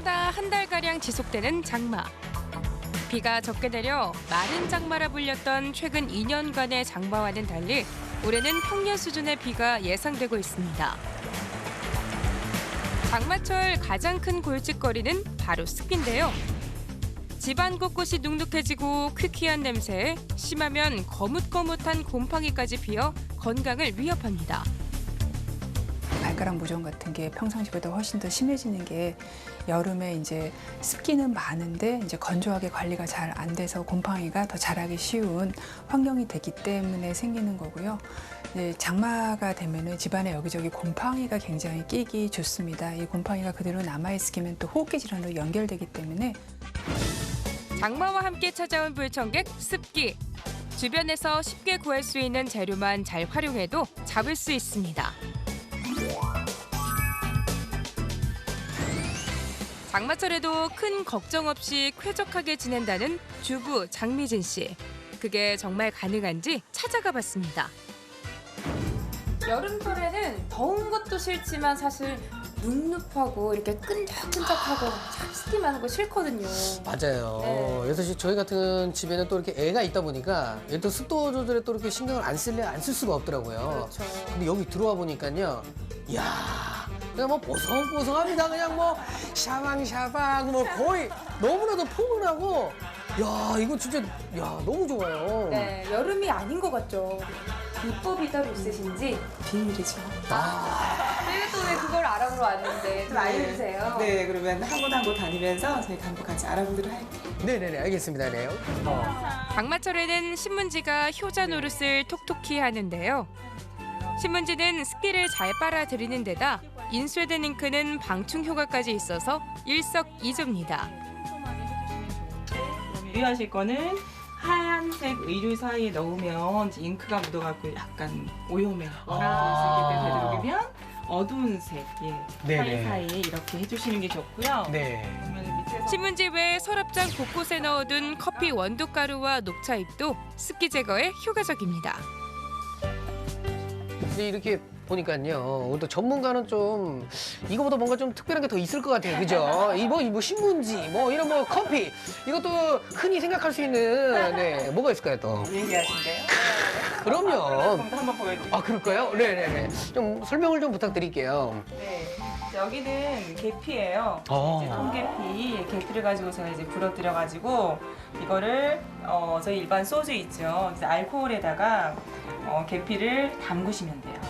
해마다 한 달가량 지속되는 장마. 비가 적게 내려 마른 장마라 불렸던 최근 2년간의 장마와는 달리 올해는 평년 수준의 비가 예상되고 있습니다. 장마철 가장 큰 골칫거리는 바로 습기인데요. 집안 곳곳이 눅눅해지고 퀴퀴한 냄새에 심하면 거뭇거뭇한 곰팡이까지 피어 건강을 위협합니다. 발가락 무좀 같은 게 평상시보다 훨씬 더 심해지는 게 여름에 이제 습기는 많은데 이제 건조하게 관리가 잘 안 돼서 곰팡이가 더 자라기 쉬운 환경이 되기 때문에 생기는 거고요. 이제 장마가 되면은 집안에 여기저기 곰팡이가 굉장히 끼기 좋습니다. 이 곰팡이가 그대로 남아있으면 또 호흡기 질환으로 연결되기 때문에 장마와 함께 찾아온 불청객 습기. 주변에서 쉽게 구할 수 있는 재료만 잘 활용해도 잡을 수 있습니다. 장마철에도 큰 걱정 없이 쾌적하게 지낸다는 주부 장미진 씨. 그게 정말 가능한지 찾아가 봤습니다. 여름철에는 더운 것도 싫지만 사실 눅눅하고 이렇게 끈적끈적하고 참쓰기만 하고 싫거든요. 맞아요. 네. 그래서 저희 같은 집에는 또 이렇게 애가 있다 보니까 얘또 습도 조절에 또 이렇게 신경을 안 쓸 수가 없더라고요. 그렇죠. 근데 여기 들어와 보니까요. 이야, 그냥 뭐 보송보송합니다. 그냥 뭐 샤방샤방 뭐 거의 너무나도 포근하고 야, 이거 진짜 야, 너무 좋아요. 네, 여름이 아닌 것 같죠. 비법이 따로 있으신지 비밀이죠. 저희가 또 왜 그걸 알아보러 왔는데 좀 알려주세요. 네, 그러면 한 곳 한 곳 다니면서 저희가 한번 같이 알아보도록 할게요. 네네네, 알겠습니다. 네. 장마철에는 신문지가 효자 노릇을 톡톡히 하는데요. 신문지는 습기를 잘 빨아들이는 데다 인쇄된 잉크는 방충 효과까지 있어서 일석이조입니다. 유의하실 거는 하얀색 의류 사이에 넣으면 이제 잉크가 묻어갖고 약간 오염해요. 아. 되도록이면 어두운 색 네네. 사이사이에 이렇게 해주시는 게 좋고요. 네. 그러면 밑에서 신문지 외 서랍장 곳곳에 넣어둔 커피 원두가루와 녹차잎도 습기 제거에 효과적입니다. 근데 이렇게 보니까요, 우리 또 전문가는 좀 이거보다 뭔가 좀 특별한 게 더 있을 것 같아요, 그죠? 뭐 신문지, 뭐 이런 뭐 커피, 이것도 흔히 생각할 수 있는 네, 뭐가 있을까요, 또? 얘기하신대요. 그럼요. 한번 보여드릴게요. 아, 그럴까요? 네네네. 좀 설명을 좀 부탁드릴게요. 네. 여기는 계피예요. 어. 이제 통계피, 계피를 가지고 제가 이제 불어들여가지고 이거를 저희 일반 소주 있죠. 이제 알코올에다가 계피를 담그시면 돼요.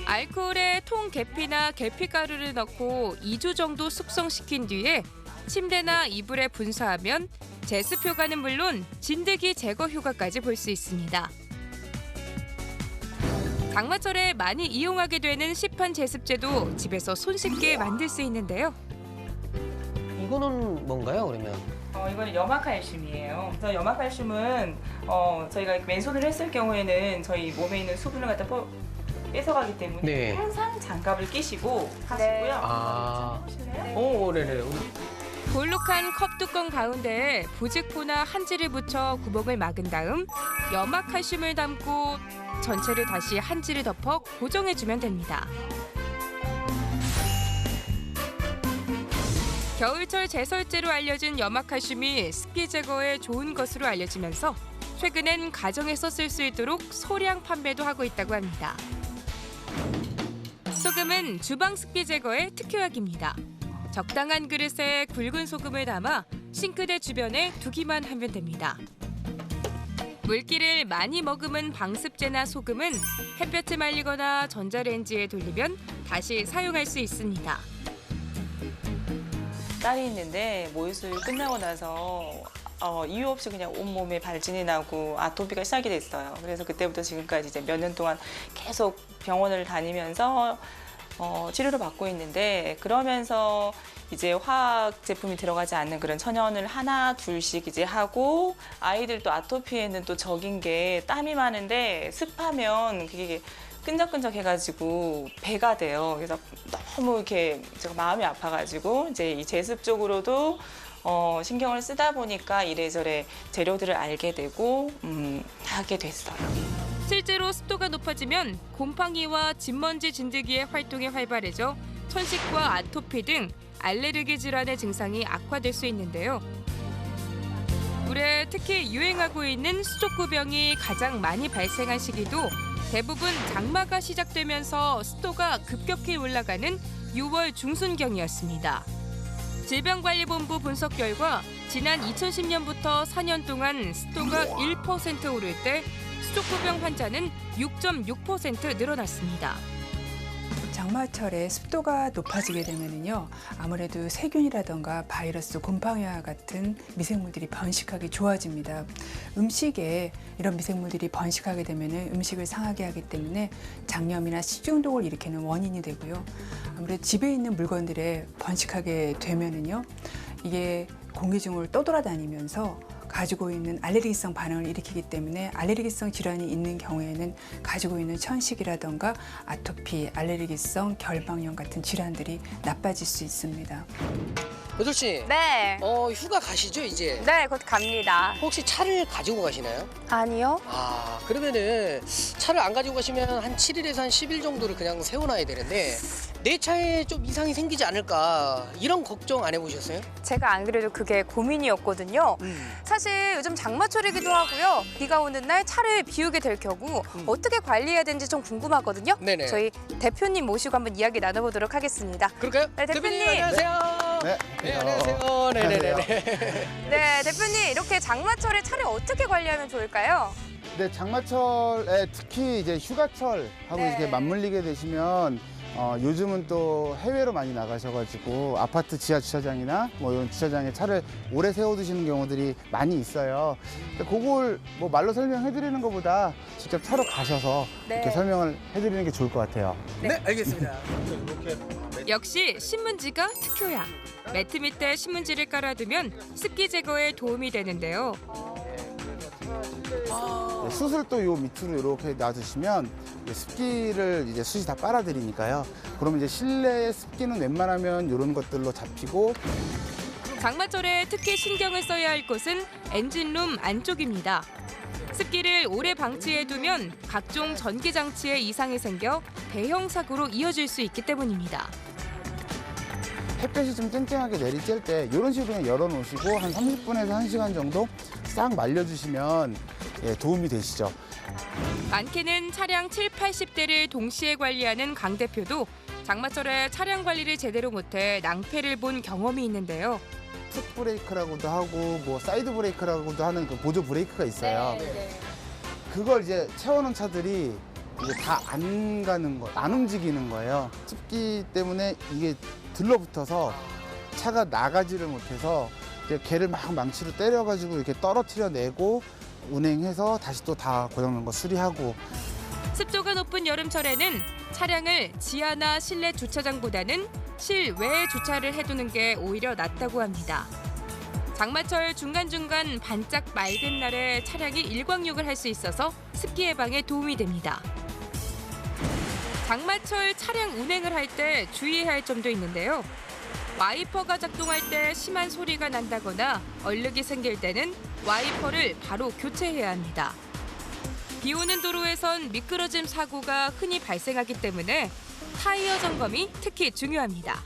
알코올에 통 계피나 계피가루를 넣고 2주 정도 숙성시킨 뒤에 침대나 이불에 분사하면 제습 효과는 물론 진드기 제거 효과까지 볼 수 있습니다. 장마철에 많이 이용하게 되는 시판 제습제도 집에서 손쉽게 만들 수 있는데요. 이거는 뭔가요, 그러면? 이거는 염화칼슘이에요. 그래서 염화칼슘은 저희가 맨손을 했을 경우에는 저희 몸에 있는 수분을 갖다 뺏어가기 때문에 네. 항상 장갑을 끼시고 하시고요. 아. 해보실래요? 오, 네네. 볼록한 컵 뚜껑 가운데에 부직포나 한지를 붙여 구멍을 막은 다음 염화칼슘을 담고 전체를 다시 한지를 덮어 고정해주면 됩니다. 겨울철 제설제로 알려진 염화칼슘이 습기 제거에 좋은 것으로 알려지면서 최근엔 가정에서 쓸 수 있도록 소량 판매도 하고 있다고 합니다. 소금은 주방 습기 제거에 특효약입니다. 적당한 그릇에 굵은 소금을 담아 싱크대 주변에 두기만 하면 됩니다. 물기를 많이 머금은 방습제나 소금은 햇볕에 말리거나 전자레인지에 돌리면 다시 사용할 수 있습니다. 딸이 있는데 모유수유 끝나고 나서 이유 없이 그냥 온몸에 발진이 나고 아토피가 시작이 됐어요. 그래서 그때부터 지금까지 이제 몇 년 동안 계속 병원을 다니면서 치료를 받고 있는데 그러면서 이제 화학 제품이 들어가지 않는 그런 천연을 하나 둘씩 이제 하고 아이들도 아토피에는 또 적인 게 땀이 많은데 습하면 그게 끈적끈적 해가지고 배가 돼요. 그래서 너무 이렇게 제가 마음이 아파가지고 이제 이 제습 쪽으로도 신경을 쓰다 보니까 이래저래 재료들을 알게 되고 하게 됐어요. 실제로 습도가 높아지면 곰팡이와 진먼지 진드기의 활동이 활발해져 천식과 아토피 등 알레르기 질환의 증상이 악화될 수 있는데요. 올해 특히 유행하고 있는 수족구병이 가장 많이 발생한 시기도 대부분 장마가 시작되면서 습도가 급격히 올라가는 6월 중순경이었습니다. 질병관리본부 분석 결과 지난 2010년부터 4년 동안 습도가 1% 오를 때 수족구병 환자는 6.6% 늘어났습니다. 장마철에 습도가 높아지게 되면은요, 아무래도 세균이라던가 바이러스, 곰팡이와 같은 미생물들이 번식하기 좋아집니다. 음식에 이런 미생물들이 번식하게 되면은 음식을 상하게 하기 때문에 장염이나 식중독을 일으키는 원인이 되고요. 아무래도 집에 있는 물건들에 번식하게 되면은요, 이게 공기 중을 떠돌아다니면서 가지고 있는 알레르기성 반응을 일으키기 때문에 알레르기성 질환이 있는 경우에는 가지고 있는 천식이라던가 아토피, 알레르기성 결방염 같은 질환들이 나빠질 수 있습니다. 여덟 씨, 네. 휴가 가시죠 이제? 네, 곧 갑니다. 혹시 차를 가지고 가시나요? 아니요. 아, 그러면은 차를 안 가지고 가시면 한 7일에서 한 10일 정도를 그냥 세워놔야 되는데 내 차에 좀 이상이 생기지 않을까 이런 걱정 안 해보셨어요? 제가 안 그래도 그게 고민이었거든요. 사실 요즘 장마철이기도 하고요. 비가 오는 날 차를 비우게 될 경우 어떻게 관리해야 되는지 좀 궁금하거든요. 네네. 저희 대표님 모시고 한번 이야기 나눠보도록 하겠습니다. 그럴까요? 네, 대표님. 안녕하세요. 네, 네, 안녕하세요. 네네네. 네, 대표님 이렇게 장마철에 차를 어떻게 관리하면 좋을까요? 네, 장마철에 특히 이제 휴가철하고 네. 이렇게 맞물리게 되시면 요즘은 또 해외로 많이 나가셔가지고 아파트 지하 주차장이나 뭐 이런 주차장에 차를 오래 세워두시는 경우들이 많이 있어요. 근데 그걸 뭐 말로 설명해드리는 것보다 직접 차로 가셔서 네. 이렇게 설명을 해드리는 게 좋을 것 같아요. 네, 알겠습니다. 역시 신문지가 특효약. 매트 밑에 신문지를 깔아두면 습기 제거에 도움이 되는데요. 네, 수술도 요 밑으로 이렇게 놔두시면 이제 습기를 이제 숯이 다 빨아들이니까요. 그러면 이제 실내 습기는 웬만하면 이런 것들로 잡히고 장마철에 특히 신경을 써야 할 곳은 엔진룸 안쪽입니다. 습기를 오래 방치해두면 각종 전기 장치에 이상이 생겨 대형 사고로 이어질 수 있기 때문입니다. 햇볕이 좀 쨍쨍하게 내리쬐을 때 이런 식으로 그냥 열어놓으시고 한 30분에서 1시간 정도 싹 말려주시면 도움이 되시죠. 많게는 차량 7, 80대를 동시에 관리하는 강 대표도 장마철에 차량 관리를 제대로 못해 낭패를 본 경험이 있는데요. 풋 브레이크라고도 하고 뭐 사이드 브레이크라고도 하는 그 보조 브레이크가 있어요. 그걸 이제 채워놓은 차들이 이제 다 안 가는 거, 안 움직이는 거예요. 습기 때문에 이게 들러붙어서 차가 나가지를 못해서 이제 걔를 막 망치로 때려가지고 이렇게 떨어뜨려내고 운행해서 다시 또 다 고장난 거 수리하고. 습도가 높은 여름철에는 차량을 지하나 실내 주차장보다는 실외에 주차를 해두는 게 오히려 낫다고 합니다. 장마철 중간중간 반짝 맑은 날에 차량이 일광욕을 할 수 있어서 습기 예방에 도움이 됩니다. 장마철 차량 운행을 할 때 주의해야 할 점도 있는데요. 와이퍼가 작동할 때 심한 소리가 난다거나 얼룩이 생길 때는 와이퍼를 바로 교체해야 합니다. 비 오는 도로에선 미끄러짐 사고가 흔히 발생하기 때문에 타이어 점검이 특히 중요합니다.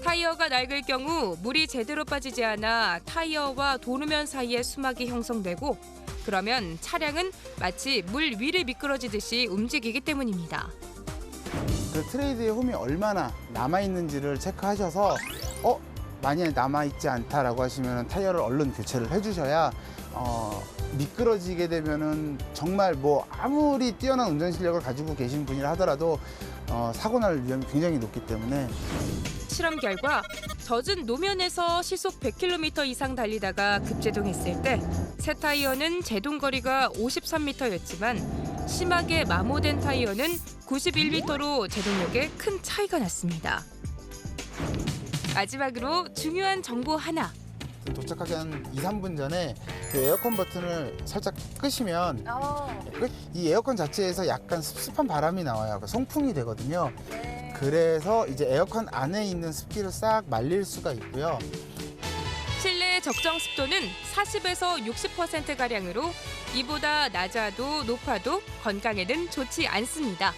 타이어가 낡을 경우 물이 제대로 빠지지 않아 타이어와 도르면 사이에 수막이 형성되고 그러면 차량은 마치 물 위를 미끄러지듯이 움직이기 때문입니다. 그 트레이드의 홈이 얼마나 남아있는지를 체크하셔서 많이 남아있지 않다라고 하시면 타이어를 얼른 교체를 해주셔야 미끄러지게 되면은 정말 뭐 아무리 뛰어난 운전 실력을 가지고 계신 분이라 하더라도 사고 날 위험이 굉장히 높기 때문에. 실험 결과 젖은 노면에서 시속 100km 이상 달리다가 급제동했을 때 새 타이어는 제동 거리가 53m였지만 심하게 마모된 타이어는 91m로 제동력에 큰 차이가 났습니다. 마지막으로 중요한 정보 하나. 도착하기 한 2, 3분 전에 그 에어컨 버튼을 살짝 끄시면 이 에어컨 자체에서 약간 습습한 바람이 나와요. 송풍이 되거든요. 그래서 이제 에어컨 안에 있는 습기를 싹 말릴 수가 있고요. 실내 적정 습도는 40에서 60%가량으로 이보다 낮아도 높아도 건강에는 좋지 않습니다.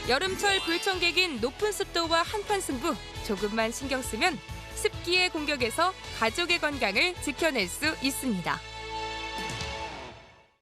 여름철 불청객인 높은 습도와 한판 승부 조금만 신경 쓰면 습기의 공격에서 가족의 건강을 지켜낼 수 있습니다.